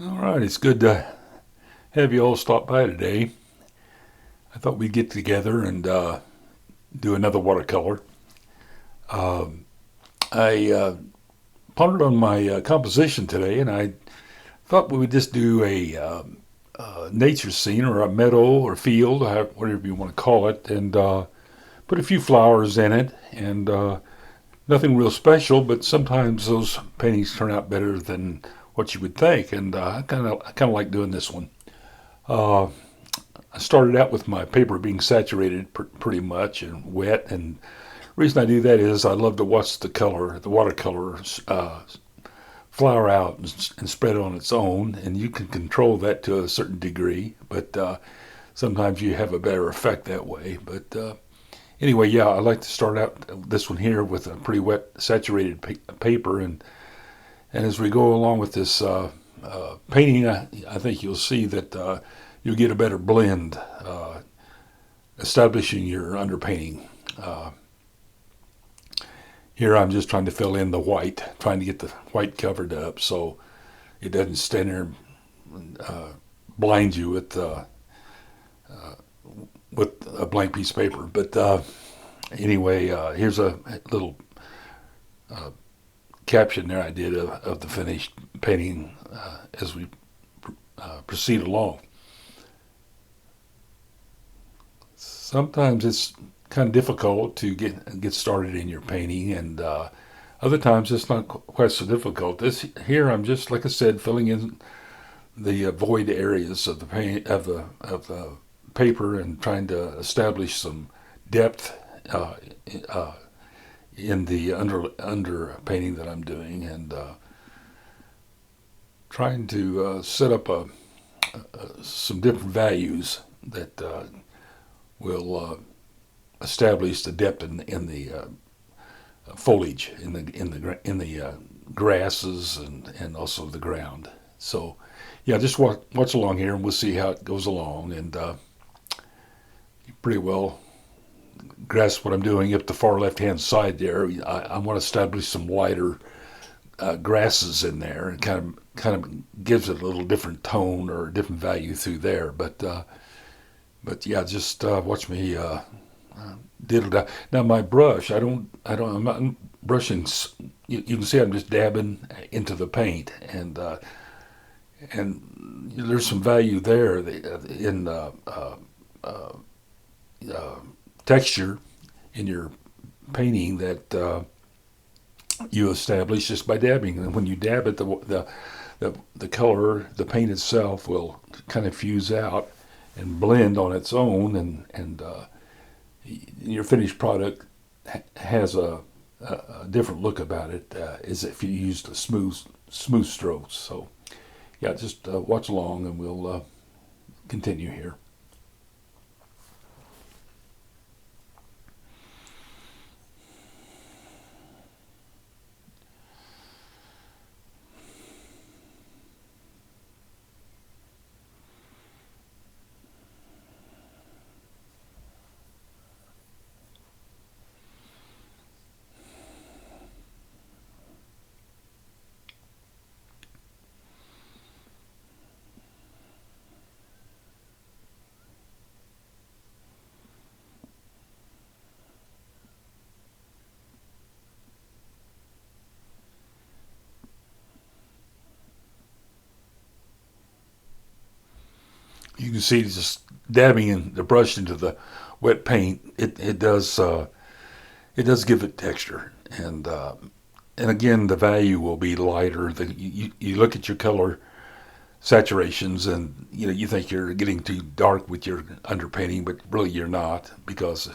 All right, it's good to have you all stop by today. I thought we'd get together and do another watercolor. Um, I pondered on my composition today, and I thought we would just do a nature scene or a meadow or field, whatever you want to call it, and put a few flowers in it, and nothing real special. But sometimes those paintings turn out better than what you would think, and I kind of like doing this one. Uh, I started out with my paper being saturated pretty much and wet, and the reason I do that is I love to watch the watercolor flower out and spread on its own, and you can control that to a certain degree, but sometimes you have a better effect that way. But anyway, yeah, I like to start out this one here with a pretty wet saturated paper, and as we go along with this painting, I think you'll see that you'll get a better blend, establishing your underpainting. Uh, Here I'm just trying to fill in the white, trying to get the white covered up so it doesn't stand there and blind you with a blank piece of paper. But anyway, here's a little uh, caption there I did of the finished painting as we proceed along. Sometimes it's kind of difficult to get started in your painting, and other times it's not quite so difficult. This here, I'm just like I said, filling in the void areas of the paint of the paper and trying to establish some depth uh, in the under painting that I'm doing, and trying to set up some different values that will establish the depth in the foliage in the grasses and also the ground. So yeah, just watch along here and we'll see how it goes along, and you pretty well grasp what I'm doing. Up the far left hand side there, I want to establish some lighter grasses in there, and kind of gives it a little different tone or a different value through there. But yeah, just watch me diddle it. Now my brush, I'm not brushing. You can see I'm just dabbing into the paint, and there's some value there in uh, uh, texture in your painting that you establish just by dabbing. And when you dab it, the color, the paint itself will kind of fuse out and blend on its own, and your finished product has a different look about it, as if you used a smooth strokes. So yeah, just watch along and we'll continue here. You can see just dabbing in the brush into the wet paint. It does give it texture, and again the value will be lighter. You look at your color saturations, and you think you're getting too dark with your underpainting, but really you're not, because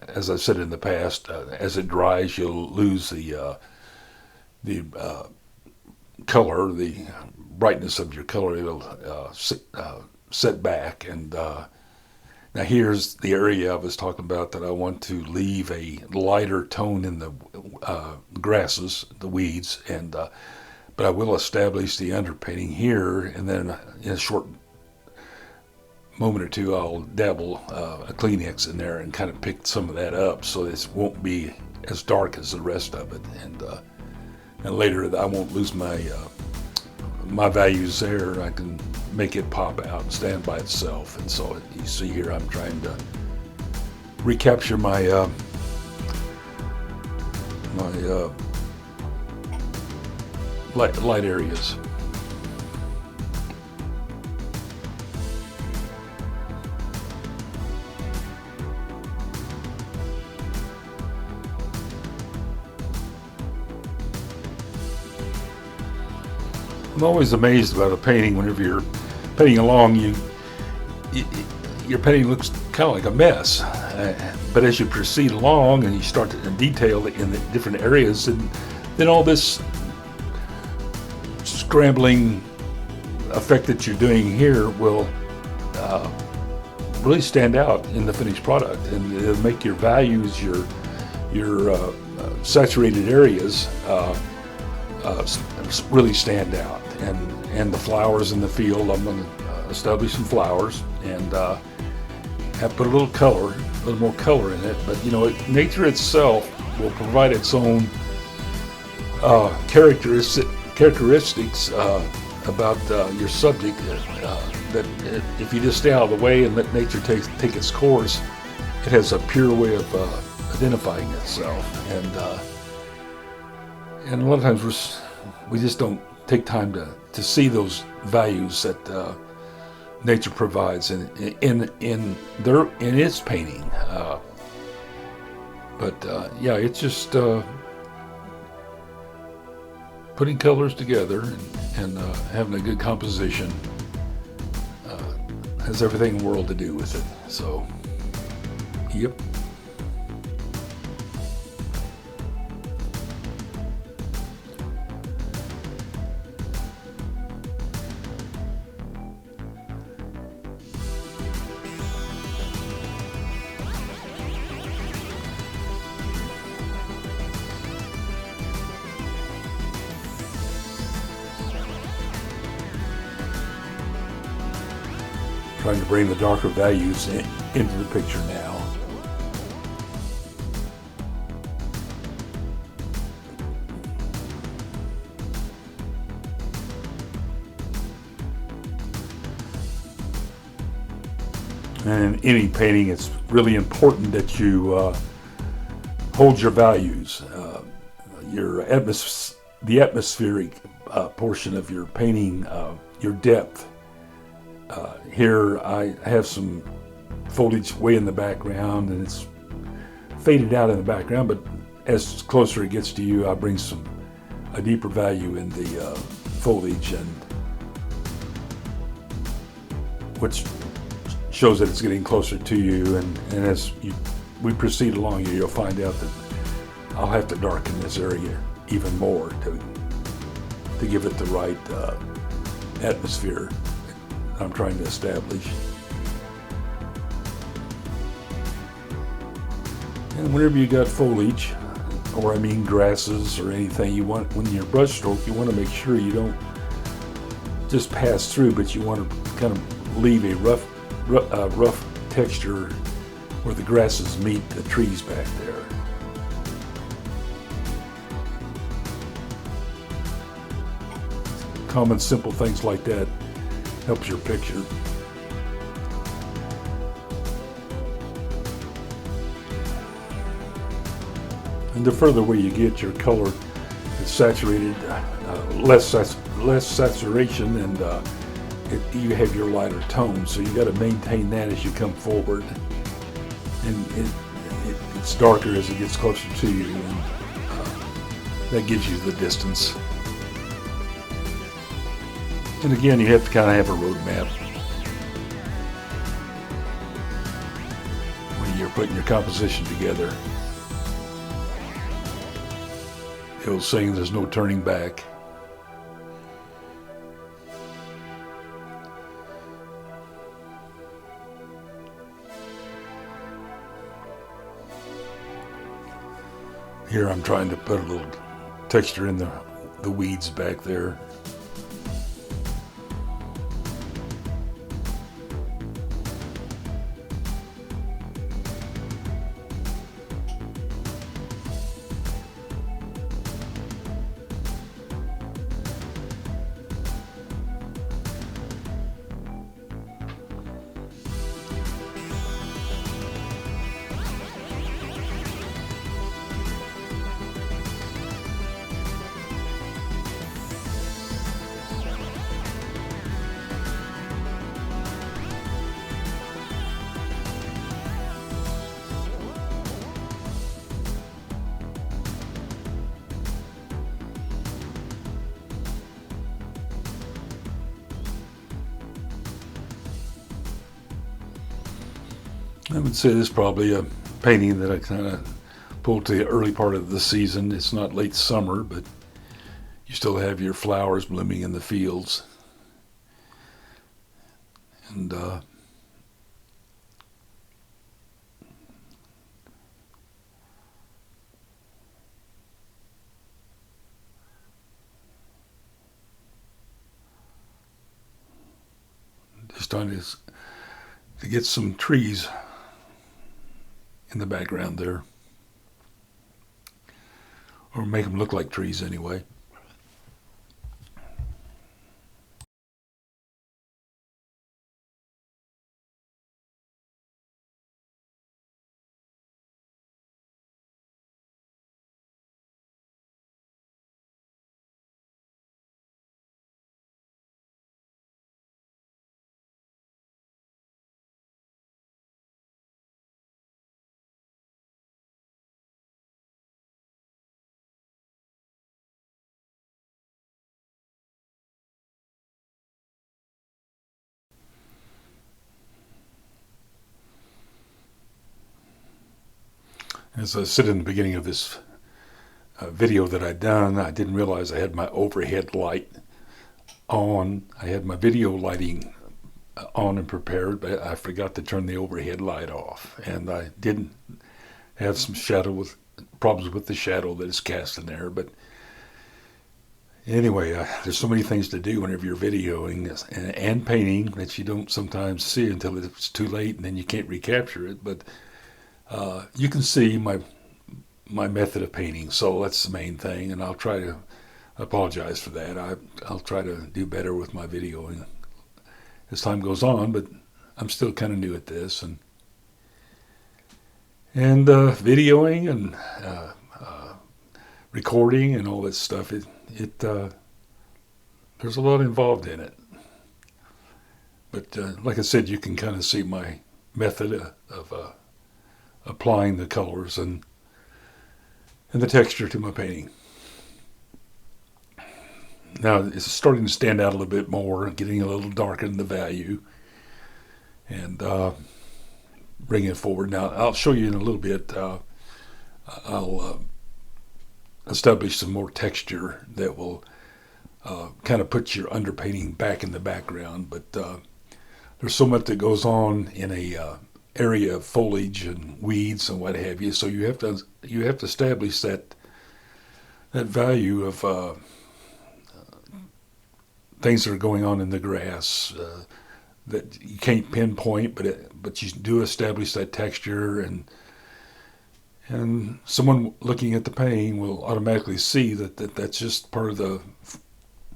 as I've said in the past, as it dries you'll lose the color, the brightness of your color. It'll set back, and now here's the area I was talking about that I want to leave a lighter tone in the grasses, the weeds, and but I will establish the underpainting here, and then in a short moment or two I'll dabble a Kleenex in there and kind of pick some of that up so this won't be as dark as the rest of it, and later I won't lose my values there, I can make it pop out and stand by itself. And so you see here, I'm trying to recapture my light areas. I'm always amazed about a painting. Whenever you're painting along, your painting looks kind of like a mess. But as you proceed along and you start to detail in the different areas, and then all this scrambling effect that you're doing here will really stand out in the finished product, and it'll make your values, your saturated areas really stand out. And the flowers in the field, I'm going to establish some flowers and have put a little more color in it. But nature itself will provide its own characteristics about your subject that if you just stay out of the way and let nature take its course, it has a pure way of identifying itself. And a lot of times we just don't take time to see those values that nature provides in its painting. Yeah, it's just putting colors together and having a good composition has everything in the world to do with it. So, yep. Trying to bring the darker values into the picture now. And in any painting, it's really important that you hold your values, the atmospheric portion of your painting, your depth. Here I have some foliage way in the background and it's faded out in the background, but as closer it gets to you, I bring a deeper value in the foliage, and which shows that it's getting closer to you. And as we proceed along here, you'll find out that I'll have to darken this area even more to give it the right atmosphere I'm trying to establish. And whenever you got foliage, or grasses or anything, you want, when you're brush stroke, you want to make sure you don't just pass through, but you want to kind of leave a rough texture where the grasses meet the trees back there. Common, simple things like that helps your picture. And the further away you get, your color is saturated, less saturation, and you have your lighter tone. So you got to maintain that as you come forward, and it's darker as it gets closer to you, and that gives you the distance. And again, you have to kind of have a roadmap when you're putting your composition together. The old saying, there's no turning back. Here I'm trying to put a little texture in the weeds back there. I would say this is probably a painting that I kind of pulled to the early part of the season. It's not late summer, but you still have your flowers blooming in the fields. And just trying to get some trees in the background there, or make them look like trees anyway. As I said in the beginning of this video that I'd done, I didn't realize I had my overhead light on. I had my video lighting on and prepared, but I forgot to turn the overhead light off, and I didn't have some problems with the shadow that is cast in there. But anyway, there's so many things to do whenever you're videoing and painting that you don't sometimes see until it's too late, and then you can't recapture it. But you can see my method of painting, so that's the main thing, and I'll try to apologize for that. I'll try to do better with my videoing as time goes on, but I'm still kind of new at this, and videoing and recording and all that stuff. There's a lot involved in it, but like I said, you can kind of see my method of applying the colors and the texture to my painting. Now it's starting to stand out a little bit more, getting a little darker in the value, and bring it forward. Now I'll show you in a little bit. I'll establish some more texture that will kind of put your underpainting back in the background. But there's so much that goes on in a area of foliage and weeds and what have you. So you have to establish that value of things that are going on in the grass that you can't pinpoint, but you do establish that texture, and someone looking at the painting will automatically see that's just part of the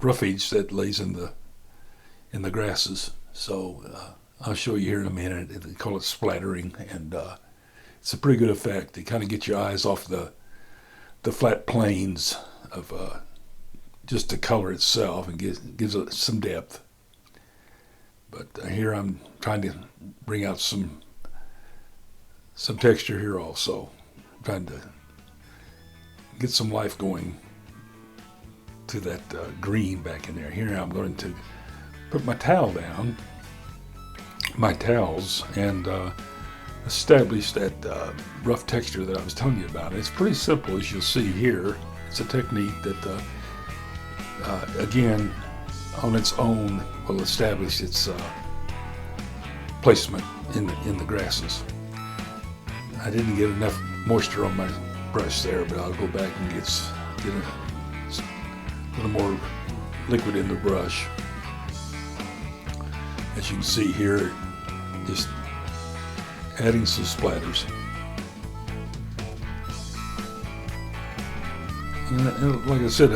roughage that lays in the grasses. So I'll show you here in a minute. They call it splattering, and it's a pretty good effect. It kind of gets your eyes off the flat plains of just the color itself, and gives it some depth. But here I'm trying to bring out some texture here also. I'm trying to get some life going to that green back in there. Here I'm going to put my towels, and establish that rough texture that I was telling you about. It's pretty simple, as you'll see here. It's a technique that again, on its own, will establish its placement in the grasses. I didn't get enough moisture on my brush there, but I'll go back and get a little more liquid in the brush. As you can see here, just adding some splatters. And like I said,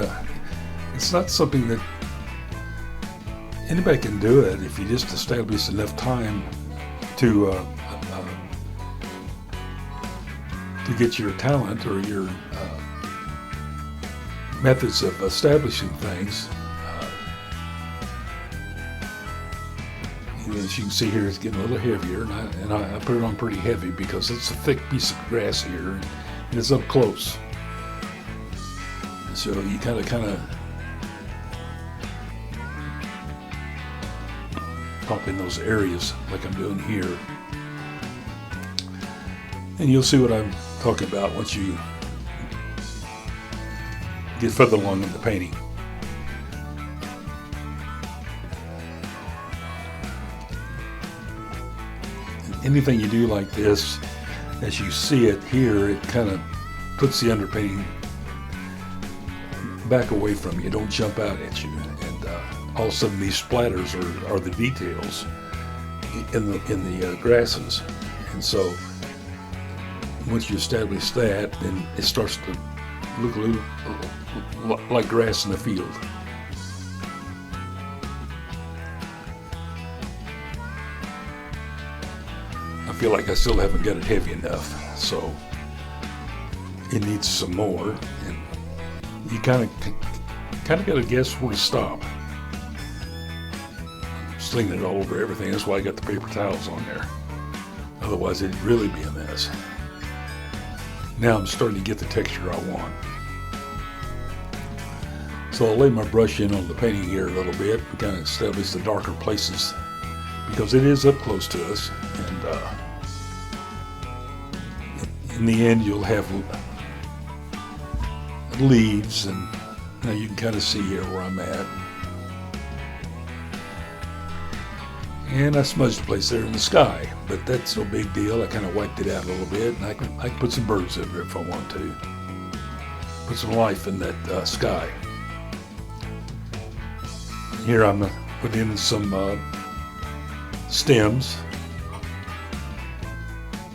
it's not something that anybody can do it if you just establish enough time to get your talent or your methods of establishing things. As you can see here, it's getting a little heavier, and I put it on pretty heavy because it's a thick piece of grass here, and it's up close. So you kind of pop in those areas like I'm doing here. And you'll see what I'm talking about once you get further along in the painting. Anything you do like this, as you see it here, it kind of puts the underpainting back away from you. Don't jump out at you. And all of a sudden these splatters are the details in the grasses. And so once you establish that, then it starts to look a little like grass in the field. I feel like I still haven't got it heavy enough, so it needs some more. And you kind of got to guess where to stop. Slinging it all over everything. That's why I got the paper towels on there. Otherwise, it'd really be a mess. Now I'm starting to get the texture I want. So I'll lay my brush in on the painting here a little bit and kind of establish the darker places because it is up close to us. And in the end, you'll have leaves, and now you can kind of see here where I'm at. And I smudged the place there in the sky, but that's no big deal. I kind of wiped it out a little bit, and I can put some birds over it if I want to. Put some life in that sky. Here I'm putting in some stems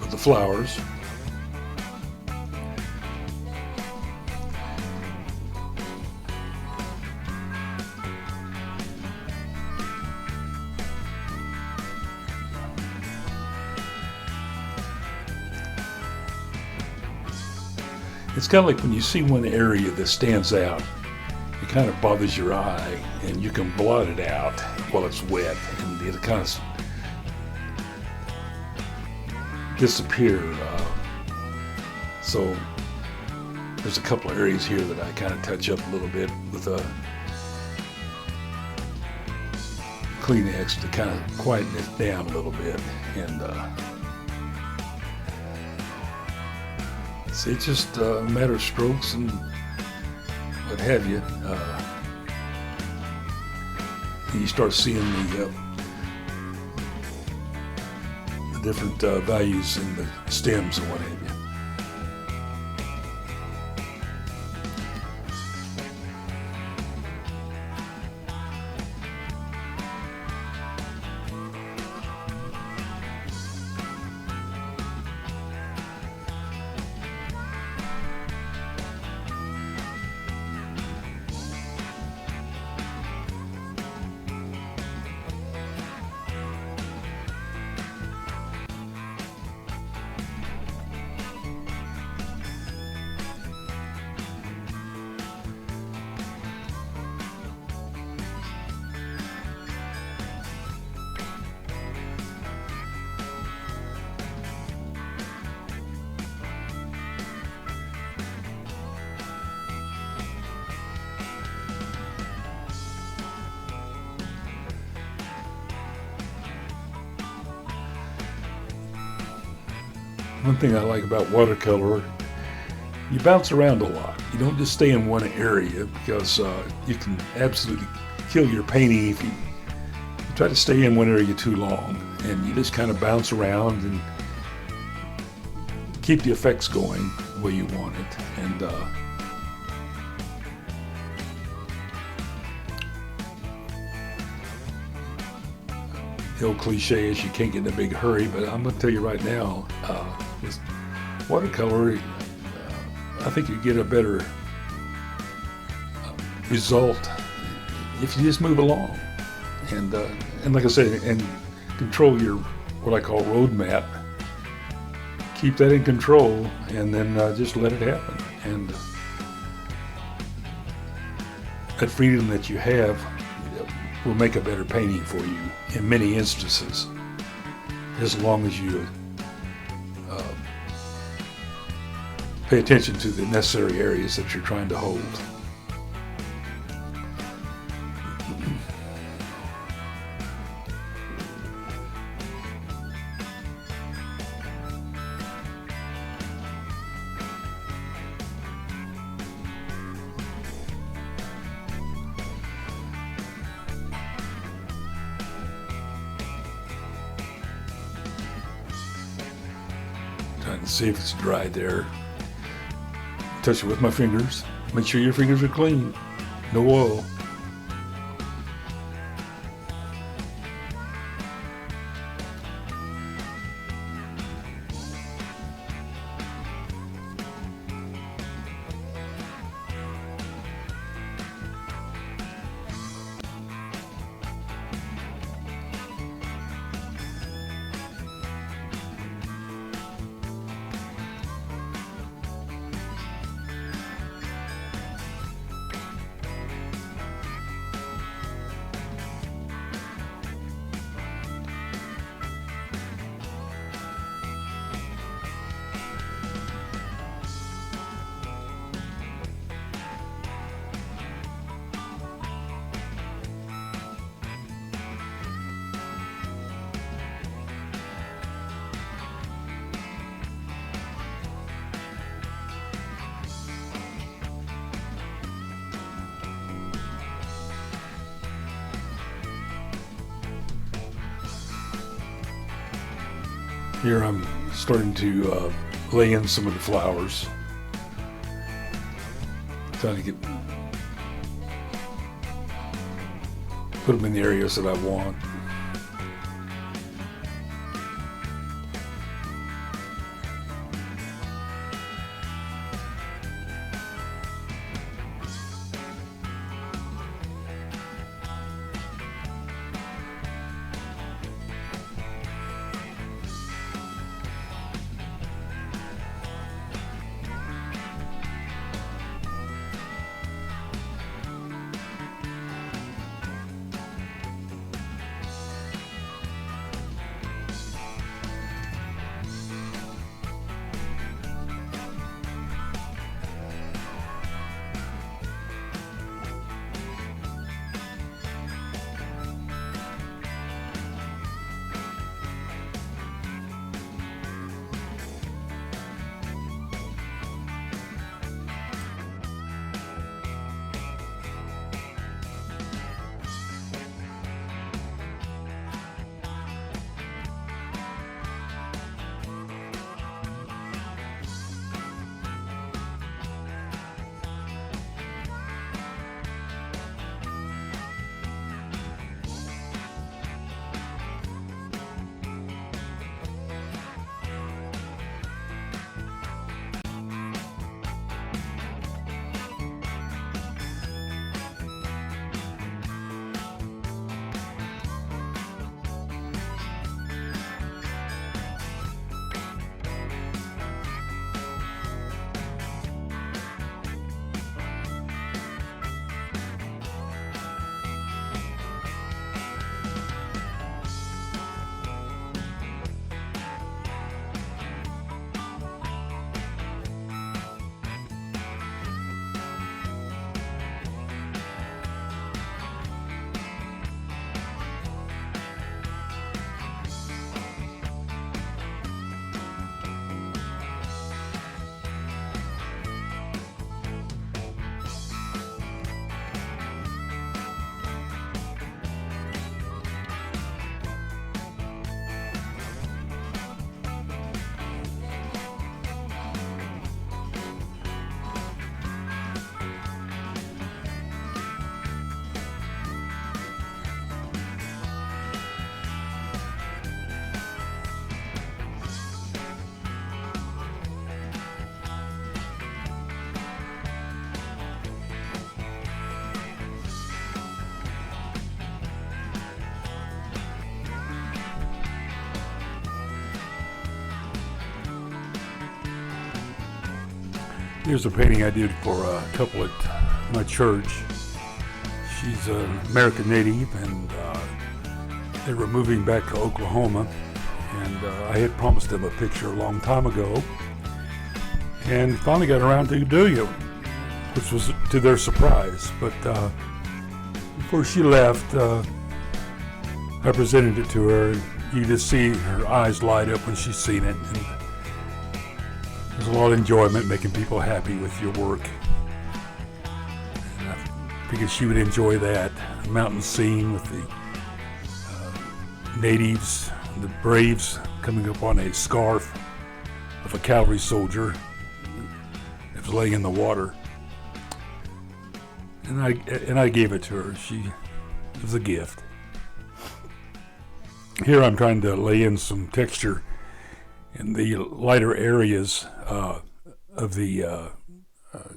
with the flowers. It's kind of like when you see one area that stands out, it kind of bothers your eye, and you can blot it out while it's wet, and it'll kind of disappear. So there's a couple of areas here that I kind of touch up a little bit with a Kleenex to kind of quieten it down a little bit, and it's just a matter of strokes and what have you. And you start seeing the different values in the stems and what have you. One thing I like about watercolor, you bounce around a lot. You don't just stay in one area, because you can absolutely kill your painting if you try to stay in one area too long. And you just kind of bounce around and keep the effects going the way you want it. And the old cliche is you can't get in a big hurry, but I'm going to tell you right now, with watercolor, I think you get a better result if you just move along, and like I say, and control your what I call roadmap. Keep that in control, and then just let it happen. And that freedom that you have will make a better painting for you in many instances, as long as you pay attention to the necessary areas that you're trying to hold. and see if it's dry there. Touch it with my fingers. Make sure your fingers are clean. No oil. Here I'm starting to lay in some of the flowers. Trying to put them in the areas that I want. Here's a painting I did for a couple at my church. She's an American native, and they were moving back to Oklahoma, and I had promised them a picture a long time ago, and finally got around to doing it, which was to their surprise. But before she left, I presented it to her, and you just see her eyes light up when she's seen it. And there's a lot of enjoyment making people happy with your work. And I figured she would enjoy that mountain scene with the natives, the braves coming up on a scarf of a cavalry soldier that was laying in the water. And I gave it to her. It was a gift. Here I'm trying to lay in some texture in the lighter areas of the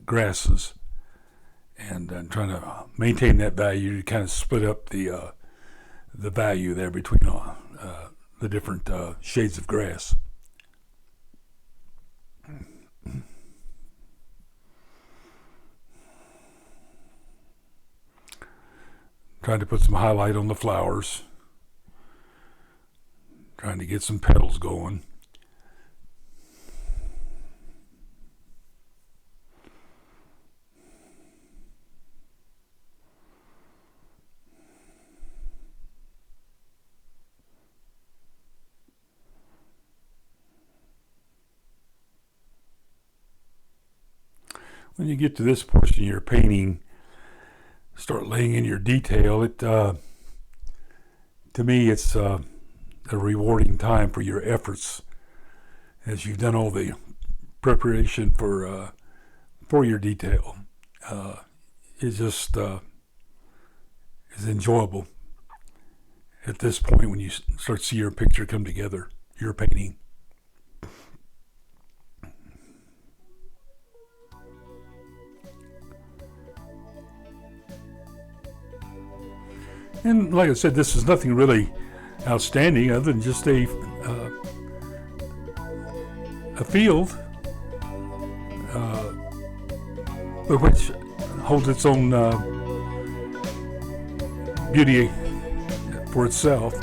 grasses, and I'm trying to maintain that value to kind of split up the value there between the different shades of grass. Trying to put some highlight on the flowers. Trying to get some petals going. When you get to this portion of your painting, start laying in your detail, to me it's a rewarding time for your efforts as you've done all the preparation for your detail. It just is enjoyable at this point when you start to see your picture come together, your painting. And like I said, this is nothing really outstanding other than just a field, but which holds its own beauty for itself.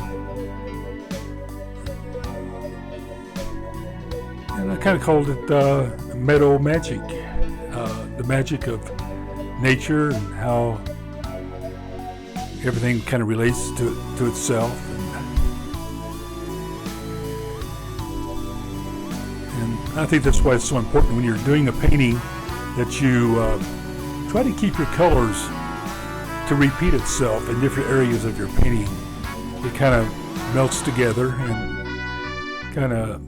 And I kind of called it Meadow Magic, the magic of nature and how everything kind of relates to itself. And I think that's why it's so important when you're doing a painting that you try to keep your colors to repeat itself in different areas of your painting. It kind of melts together and kind of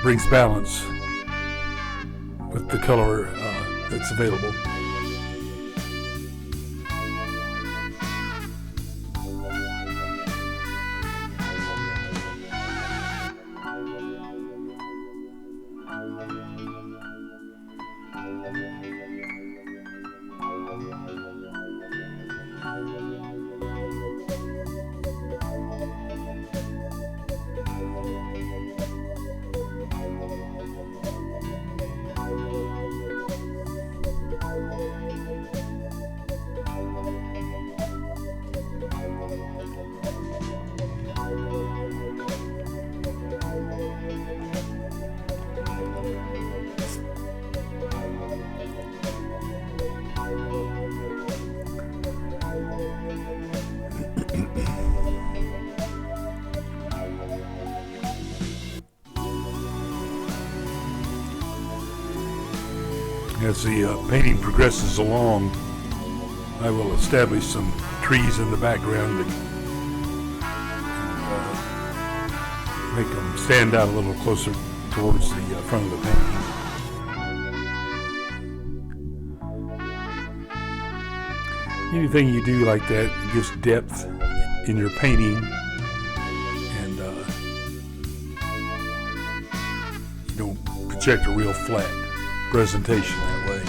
brings balance with the color that's available. As the painting progresses along, I will establish some trees in the background and make them stand out a little closer towards the front of the painting. Anything you do like that gives depth in your painting, and you don't project a real flat presentation that way.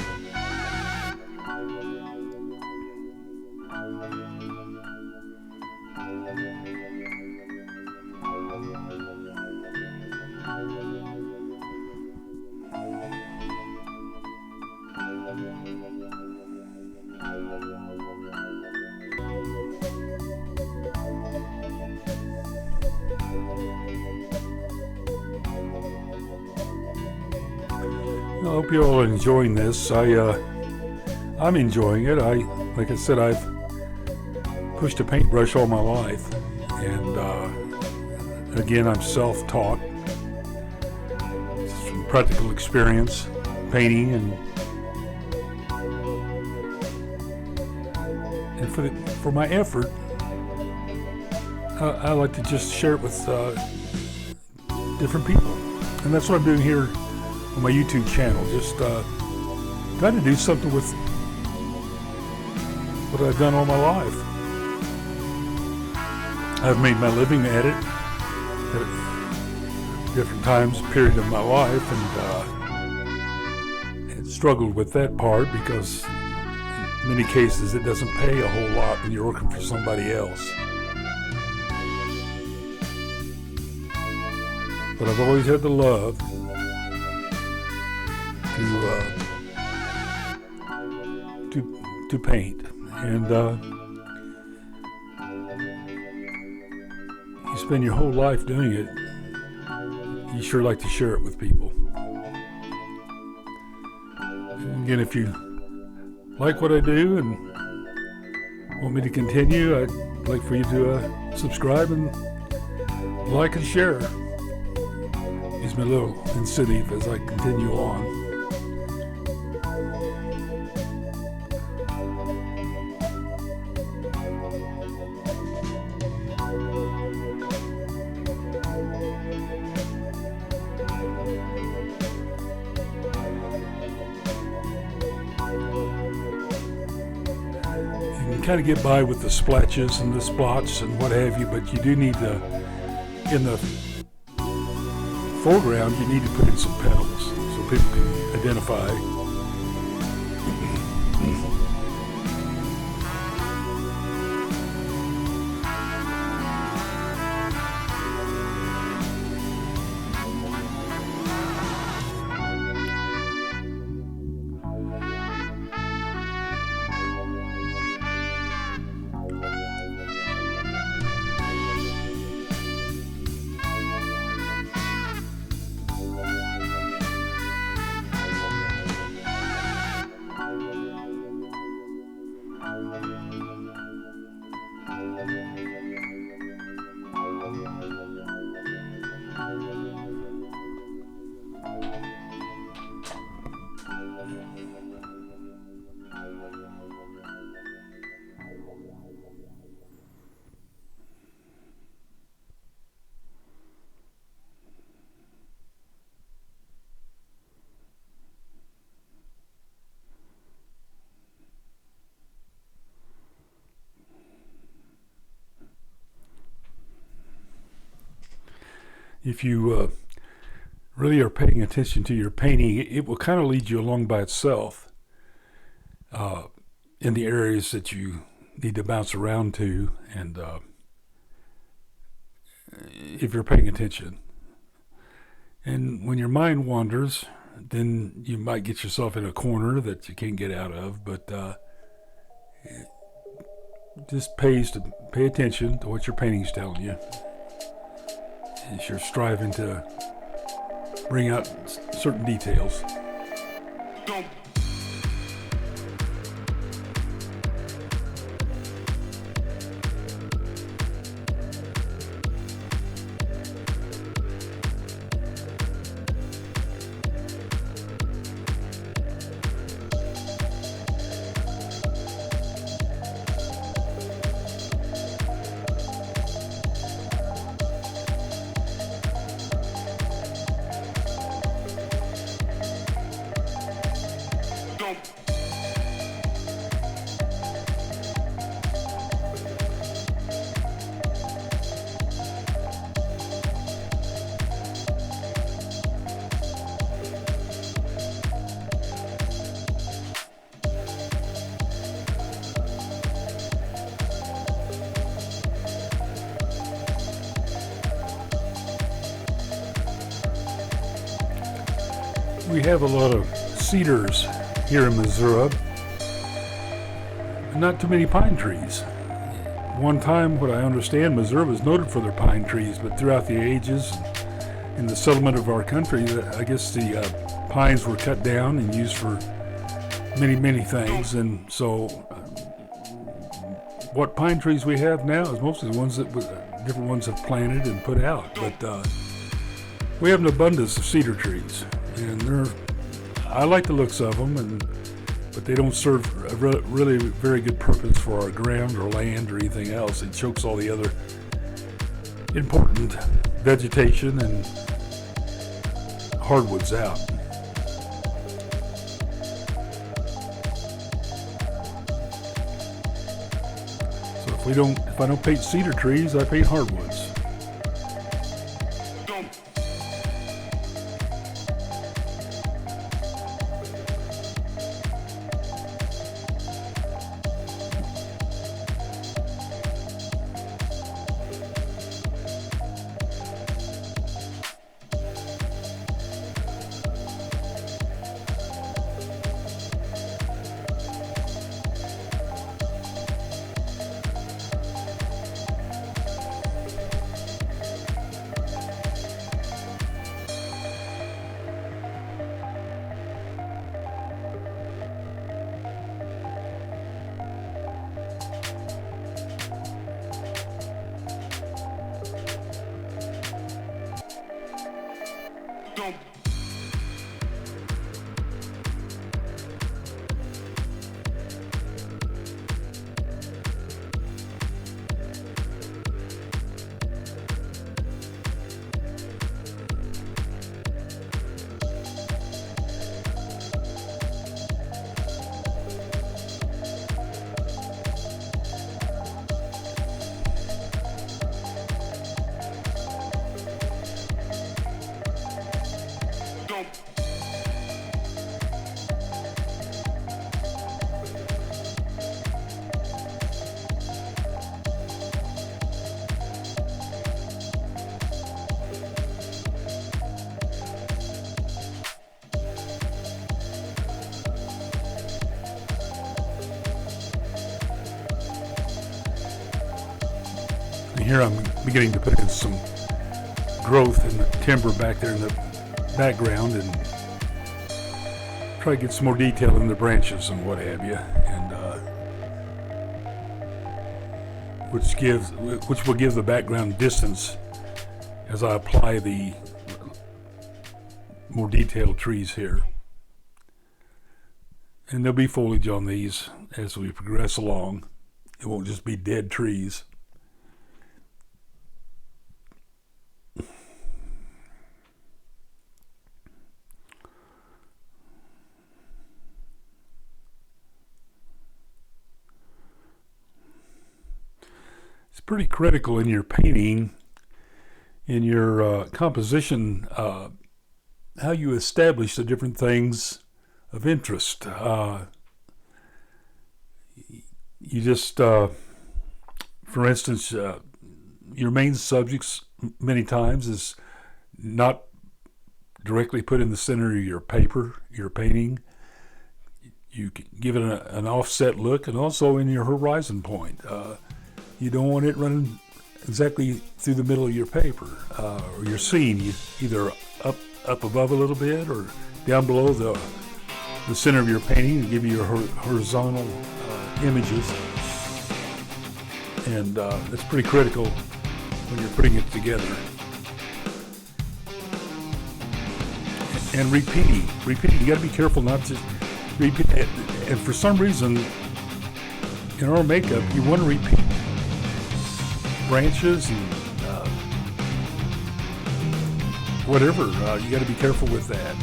I hope you're all enjoying this. I'm enjoying it. Like I said, I've pushed a paintbrush all my life, and again, I'm self-taught. It's from practical experience, painting, and for my effort, I like to just share it with different people. And that's what I'm doing here on my YouTube channel. Just trying to do something with what I've done all my life. I've made my living at it at different times, period of my life, and struggled with that part because in many cases it doesn't pay a whole lot when you're working for somebody else. But I've always had the love to paint, and you spend your whole life doing it. You sure like to share it with people. And again, if you like what I do and want me to continue, I'd like for you to subscribe and like and share. Gives me a little incentive as I continue on. You can kind of get by with the splatches and the spots and what have you, but you do need to, in the foreground, you need to put in some petals so people can identify. If you really are paying attention to your painting, it will kind of lead you along by itself in the areas that you need to bounce around to, and if you're paying attention. And when your mind wanders, then you might get yourself in a corner that you can't get out of, but it just pays to pay attention to what your painting's telling you. As you're striving to bring out certain details. We have a lot of cedars here in Missouri, not too many pine trees. One time, what I understand, Missouri was noted for their pine trees, but throughout the ages, in the settlement of our country, I guess the pines were cut down and used for many, many things, and so what pine trees we have now is mostly the ones that different ones have planted and put out, but we have an abundance of cedar trees. And I like the looks of them, but they don't serve a really very good purpose for our ground or land or anything else. It chokes all the other important vegetation and hardwoods out. So if I don't paint cedar trees, I paint hardwoods. Here I'm beginning to put in some growth in the timber back there in the background and try to get some more detail in the branches and what have you, and which will give the background distance as I apply the more detailed trees here. And there'll be foliage on these as we progress along. It won't just be dead trees. It's pretty critical in your painting, in your composition, how you establish the different things of interest. You just, for instance, your main subjects many times is not directly put in the center of your paper, your painting. You give it an offset look, and also in your horizon point. You don't want it running exactly through the middle of your paper or your scene. You either up above a little bit or down below the center of your painting to give you your horizontal images. And that's pretty critical when you're putting it together. And repeating. You got to be careful not to repeat. And for some reason, in our makeup, you want to repeat branches and whatever. You got to be careful with that.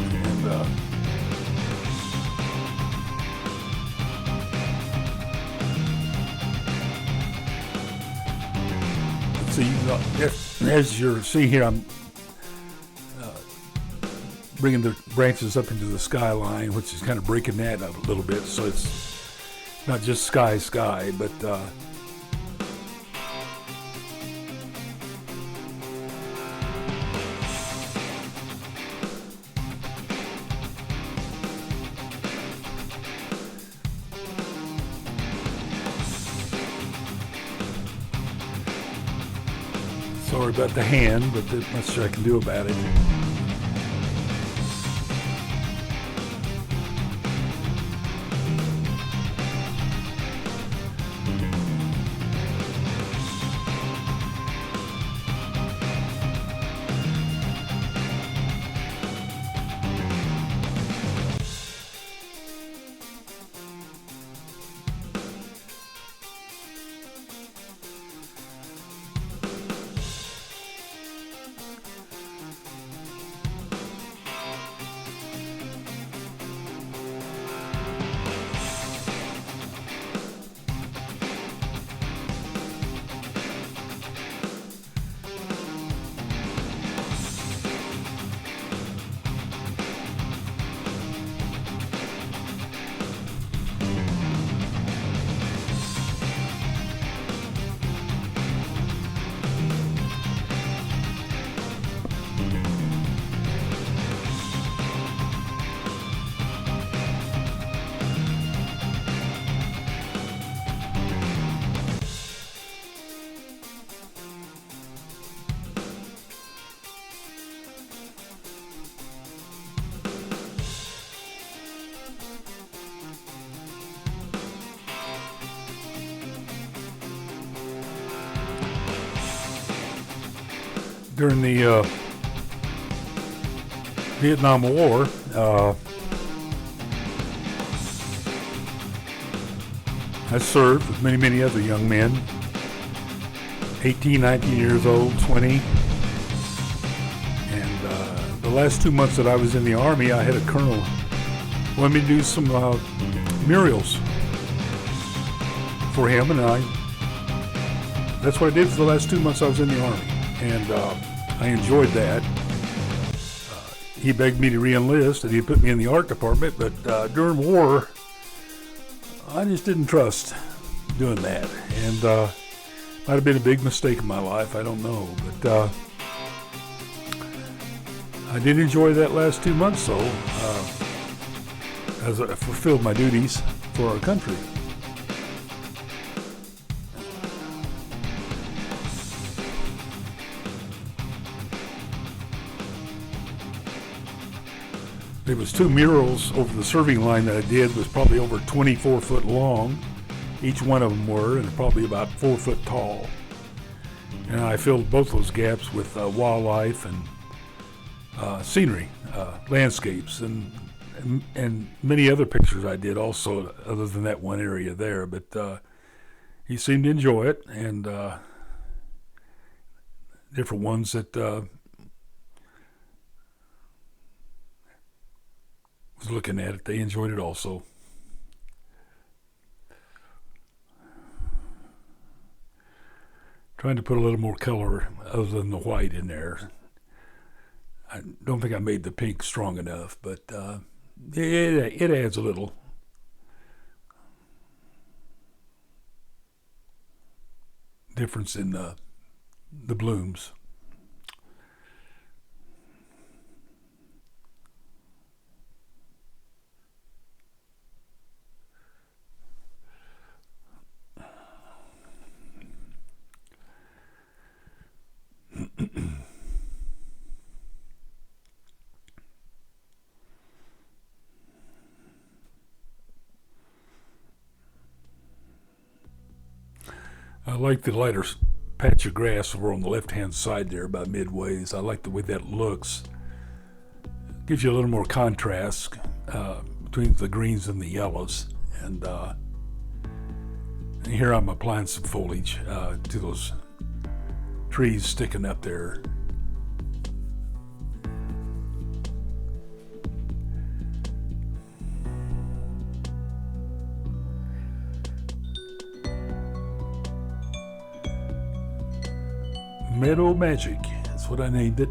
And see, as you're seeing here, I'm bringing the branches up into the skyline, which is kind of breaking that up a little bit, so it's not just sky, but sorry about the hand, but there's not much I can do about it. during the Vietnam War. I served with many, many other young men, 18, 19 years old, 20. And the last 2 months that I was in the Army, I had a colonel wanted me to do some murals for him, and that's what I did for the last 2 months I was in the Army. And I enjoyed that. He begged me to re-enlist, and he put me in the art department, but during war, I just didn't trust doing that. And might have been a big mistake in my life, I don't know. But I did enjoy that last 2 months, though, as I fulfilled my duties for our country. There was 2 murals over the serving line that I did, was probably over 24 foot long. Each one of them were, and probably about 4 foot tall. And I filled both those gaps with wildlife and scenery, landscapes, and many other pictures I did also, other than that one area there. But he seemed to enjoy it, and different ones that was looking at it, they enjoyed it also. Trying to put a little more color other than the white in there. I don't think I made the pink strong enough, but it adds a little. Difference in the blooms. I like the lighter patch of grass over on the left-hand side there by midways. I like the way that looks. Gives you a little more contrast between the greens and the yellows. And here I'm applying some foliage to those trees sticking up there. Meadow Magic, that's what I named it.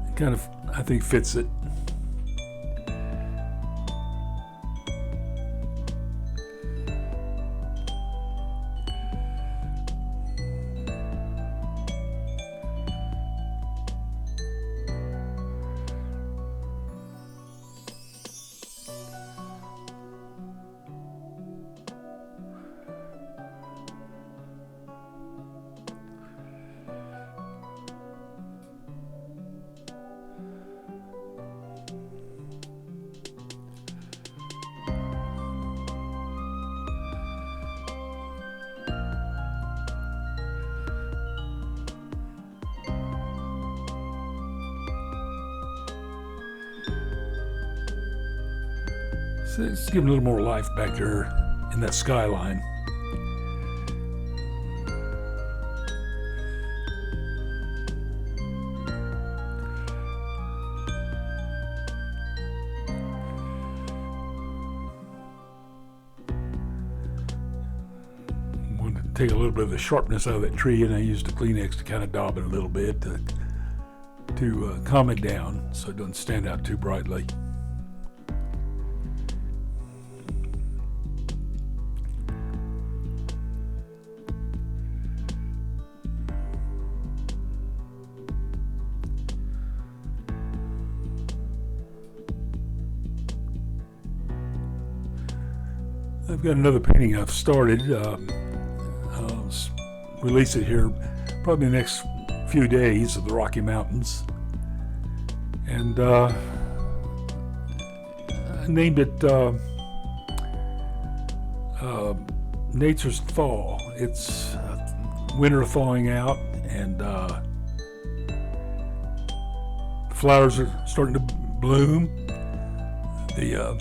It kind of, I think, fits it. So it's giving a little more life back there in that skyline. Wanted to take a little bit of the sharpness out of that tree, and I used a Kleenex to kind of daub it a little bit to calm it down so it doesn't stand out too brightly. I've got another painting I've started. I'll release it here probably the next few days of the Rocky Mountains. And I named it, nature's fall. It's winter thawing out, and flowers are starting to bloom. The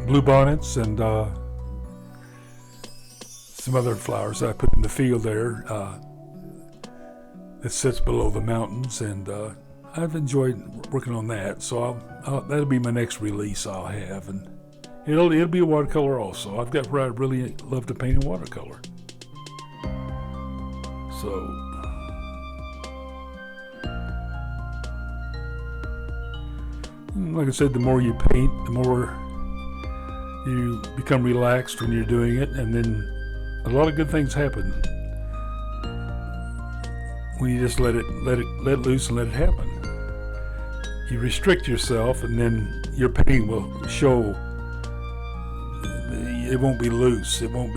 bluebonnets and some other flowers that I put in the field there that sits below the mountains, and I've enjoyed working on that. So that'll be my next release I'll have, and it'll be a watercolor also. I've got where I really love to paint in watercolor. So like I said, the more you paint, the more you become relaxed when you're doing it, and then a lot of good things happen when you just let loose and let it happen. You restrict yourself, and then your painting will show. It won't be loose. It won't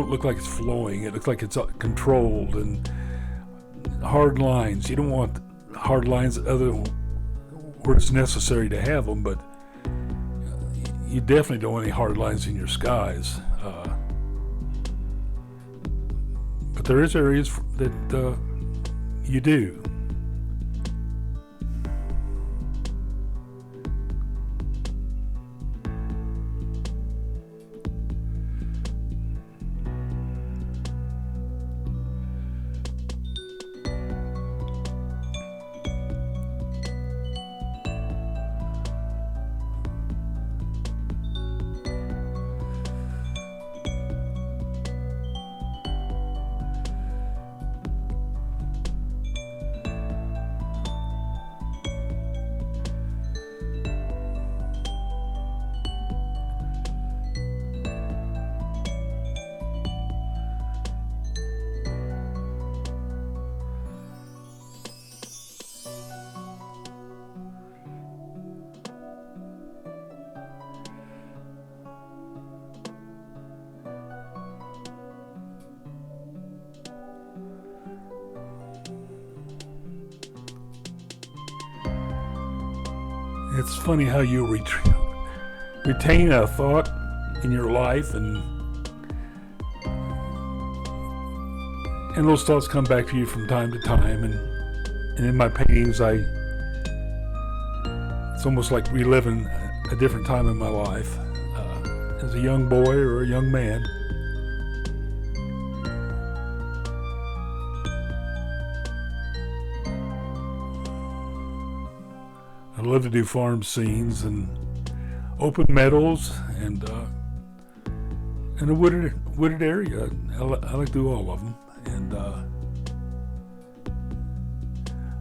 look like it's flowing. It looks like it's controlled and hard lines. You don't want hard lines other where it's necessary to have them, but you definitely don't want any hard lines in your skies. But there is areas that you do. It's funny how you retain a thought in your life, and those thoughts come back to you from time to time. And in my paintings, it's almost like reliving a different time in my life as a young boy or a young man. I love to do farm scenes and open meadows and a wooded area. I like to do all of them. And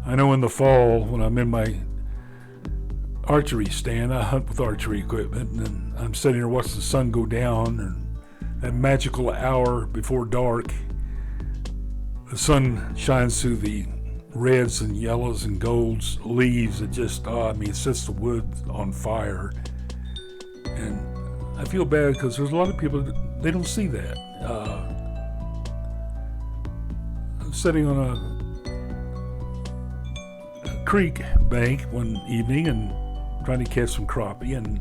I know in the fall when I'm in my archery stand, I hunt with archery equipment, and I'm sitting here watching the sun go down, and that magical hour before dark, the sun shines through the reds and yellows and golds leaves. It just it sets the wood on fire, and I feel bad because there's a lot of people that they don't see that. I'm sitting on a creek bank one evening and trying to catch some crappie, and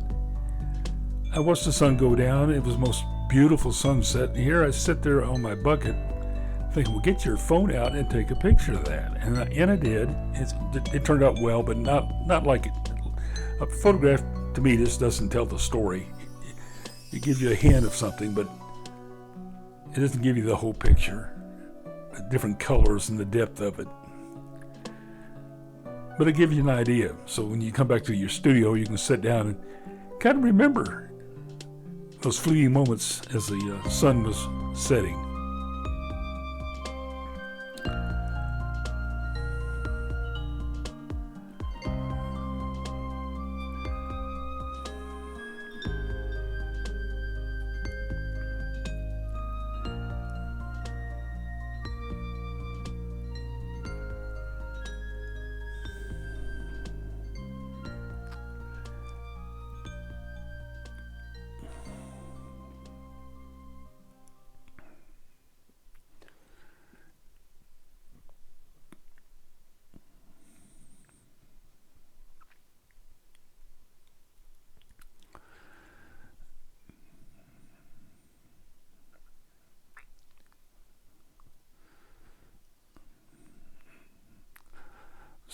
I watched the sun go down. It was the most beautiful sunset, and here I sit there on my bucket thinking, well, get your phone out and take a picture of that. And I did. It turned out well, but not like it. A photograph, to me, just doesn't tell the story. It gives you a hint of something, but it doesn't give you the whole picture, the different colors and the depth of it. But it gives you an idea. So when you come back to your studio, you can sit down and kind of remember those fleeting moments as the sun was setting.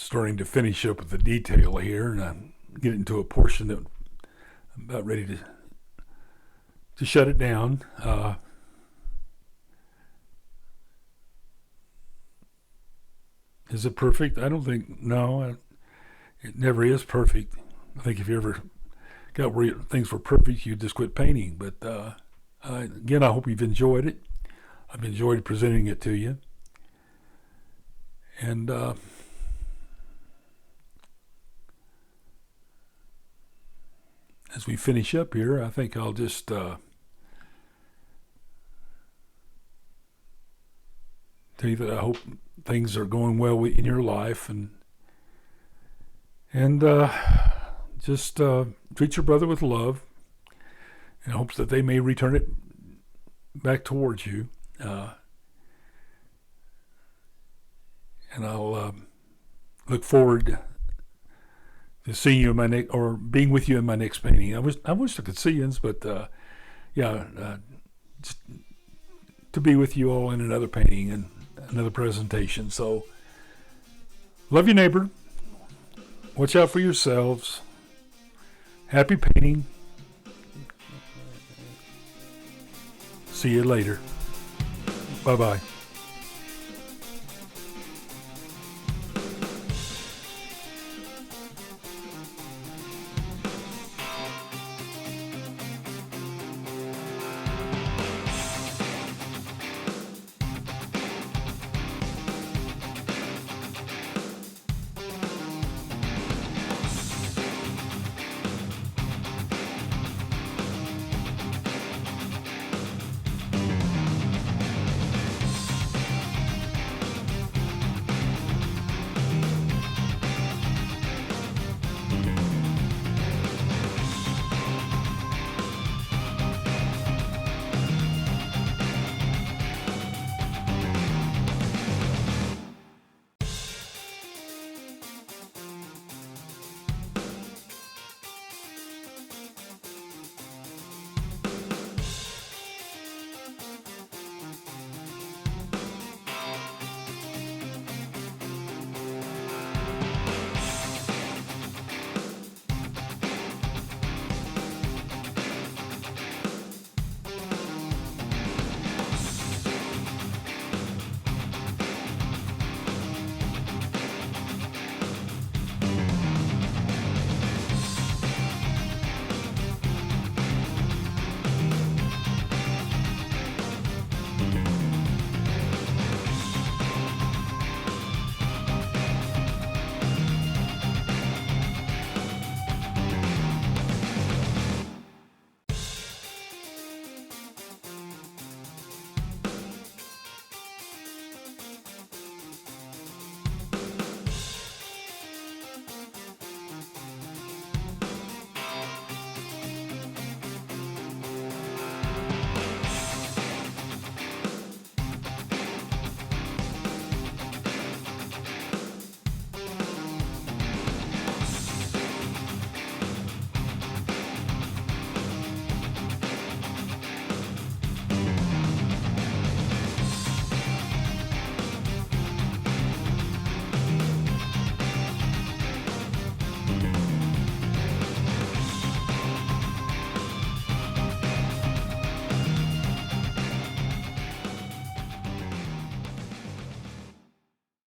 starting to finish up with the detail here, and I'm getting to a portion that I'm about ready to shut it down. Is it perfect? I don't think, no, it never is perfect. I think if you ever got where things were perfect, you'd just quit painting. But again, I hope you've enjoyed it. I've enjoyed presenting it to you. And as we finish up here, I think I'll just tell you that I hope things are going well in your life, and just treat your brother with love in hopes that they may return it back towards you. And I'll look forward to seeing you in my next, or being with you in my next painting. I wish I could see you, but just to be with you all in another painting and another presentation. So, love your neighbor. Watch out for yourselves. Happy painting. See you later. Bye-bye.